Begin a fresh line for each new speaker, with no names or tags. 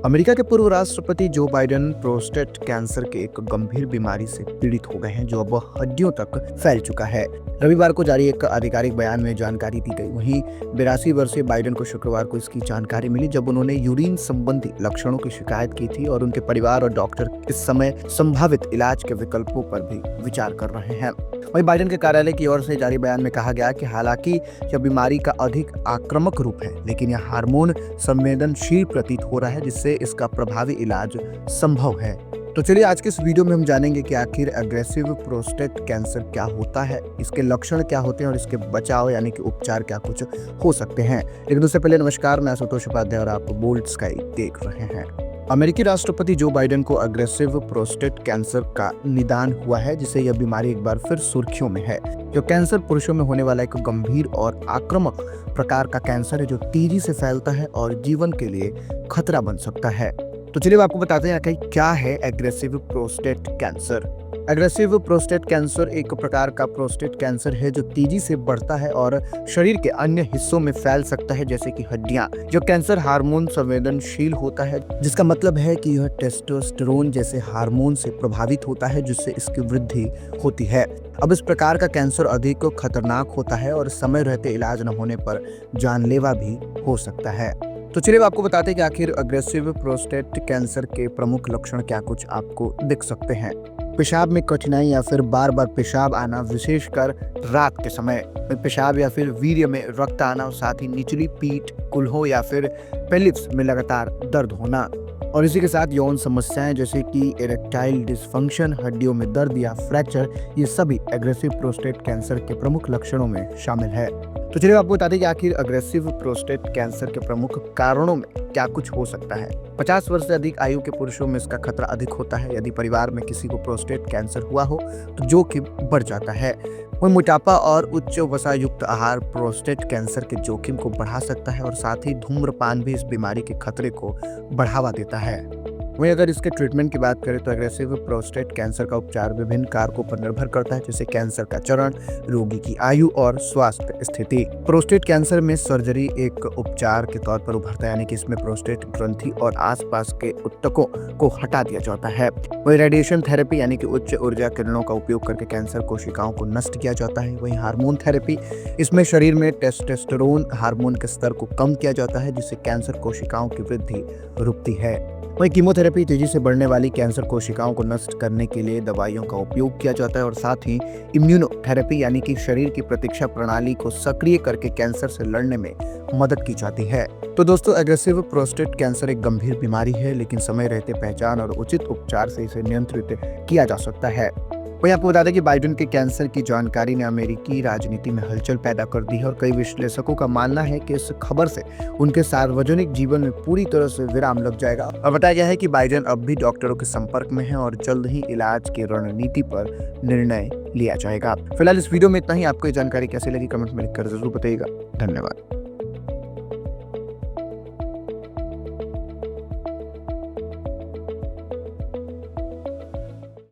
America के पूर्व राष्ट्रपति जो बाइडेन प्रोस्टेट कैंसर के एक गंभीर बीमारी से पीड़ित हो गए हैं जो अब हड्डियों तक फैल चुका है। रविवार को जारी एक आधिकारिक बयान में जानकारी दी गई। वहीं 82 वर्षीय बाइडेन को शुक्रवार को इसकी जानकारी मिली जब उन्होंने यूरिन संबंधी लक्षणों की शिकायत की थी और उनके परिवार और डॉक्टर इस समय संभावित इलाज के विकल्पों पर भी विचार कर रहे हैं। वहीं बाइडेन के कार्यालय की ओर से जारी बयान में कहा गया कि हालांकि यह बीमारी का अधिक आक्रामक रूप है, लेकिन यह हार्मोन संवेदनशील प्रतीत हो रहा है जिससे इसका प्रभावी इलाज संभव है। तो चलिए आज के इस वीडियो में हम जानेंगे कि आखिर एग्रेसिव प्रोस्टेट कैंसर क्या होता है, इसके लक्षण क्या होते हैं और इसके बचाव यानी कि उपचार क्या कुछ हो सकते हैं। लेकिन उससे पहले नमस्कार, मैं आशुतोष उपाध्याय और आप बोल्ड स्काई देख रहे हैं। अमेरिकी राष्ट्रपति जो बाइडेन को अग्रेसिव प्रोस्टेट कैंसर का निदान हुआ है, जिससे यह बीमारी एक बार फिर सुर्खियों में है। जो कैंसर पुरुषों में होने वाला एक गंभीर और आक्रामक प्रकार का कैंसर है जो तेजी से फैलता है और जीवन के लिए खतरा बन सकता है। तो चलिए आपको बताते हैं कि क्या है aggressive prostate cancer. Aggressive prostate cancer एक प्रकार का प्रोस्टेट कैंसर है जो तेजी से बढ़ता है और शरीर के अन्य हिस्सों में फैल सकता है, जैसे कि हड्डियां। जो कैंसर हार्मोन संवेदनशील होता है, जिसका मतलब है कि यह टेस्टोस्टेरोन जैसे हार्मोन से प्रभावित होता है, जिससे इसकी वृद्धि होती है। अब इस प्रकार का कैंसर अधिक खतरनाक होता है और समय रहते इलाज न होने पर जानलेवा भी हो सकता है। तो चलिए आपको बताते हैं कि आखिर अग्रेसिव प्रोस्टेट कैंसर के प्रमुख लक्षण क्या कुछ आपको दिख सकते हैं। पेशाब में कठिनाई या फिर बार बार पेशाब आना, विशेषकर रात के समय में पेशाब या फिर वीर्य में रक्त आना, और साथ ही निचली पीठ, कुल्हों या फिर पेल्विस में लगातार दर्द होना, और इसी के साथ यौन समस्याएं जैसे कि इरेक्टाइल डिसफंक्शन, हड्डियों में दर्द या फ्रैक्चर, ये सभी एग्रेसिव प्रोस्टेट कैंसर के प्रमुख लक्षणों में शामिल है। तो चलिए आपको बताते हैं कि आखिर अग्रेसिव प्रोस्टेट कैंसर के प्रमुख कारणों में क्या कुछ हो सकता है। 50 वर्ष से अधिक आयु के पुरुषों में इसका खतरा अधिक होता है। यदि परिवार में किसी को प्रोस्टेट कैंसर हुआ हो तो जोखिम बढ़ जाता है। वहीं मोटापा और उच्च वसायुक्त आहार प्रोस्टेट कैंसर के जोखिम को बढ़ा सकता है और साथ ही धूम्रपान भी इस बीमारी के खतरे को बढ़ावा देता है। वहीं अगर इसके ट्रीटमेंट की बात करें तो एग्रेसिव प्रोस्टेट कैंसर का उपचार विभिन्न कारकों पर निर्भर करता है, जैसे कैंसर का चरण, रोगी की आयु और स्वास्थ्य स्थिति। प्रोस्टेट कैंसर में सर्जरी एक उपचार के तौर पर उभरता है, यानी कि इसमें प्रोस्टेट ग्रंथि और आसपास के ऊतकों को हटा दिया जाता है। वहीं रेडिएशन थेरेपी यानी कि उच्च ऊर्जा किरणों का उपयोग करके कैंसर कोशिकाओं को नष्ट किया जाता है। वहीं हार्मोन थेरेपी, इसमें शरीर में टेस्टोस्टेरोन हार्मोन के स्तर को कम किया जाता है, जिससे कैंसर कोशिकाओं की वृद्धि रुकती है। वहीं कीमोथेरेपी, तेजी से बढ़ने वाली कैंसर कोशिकाओं को नष्ट करने के लिए दवाइयों का उपयोग किया जाता है, और साथ ही इम्यूनोथेरेपी यानी कि शरीर की प्रतिरक्षा प्रणाली को सक्रिय करके कैंसर से लड़ने में मदद की जाती है। तो दोस्तों, एग्रेसिव प्रोस्टेट कैंसर एक गंभीर बीमारी है, लेकिन समय रहते पहचान और उचित उपचार से इसे नियंत्रित किया जा सकता है। वहीं आपको बता दें कि बाइडेन के कैंसर की जानकारी ने अमेरिकी राजनीति में हलचल पैदा कर दी है और कई विश्लेषकों का मानना है कि इस खबर से उनके सार्वजनिक जीवन में पूरी तरह से विराम लग जाएगा। और बताया गया है कि बाइडेन अब भी डॉक्टरों के संपर्क में हैं और जल्द ही इलाज की रणनीति पर निर्णय लिया जाएगा। फिलहाल इस वीडियो में इतना ही। आपको ये जानकारी कैसी लगी कमेंट में लिखकर जरूर बताइएगा। धन्यवाद।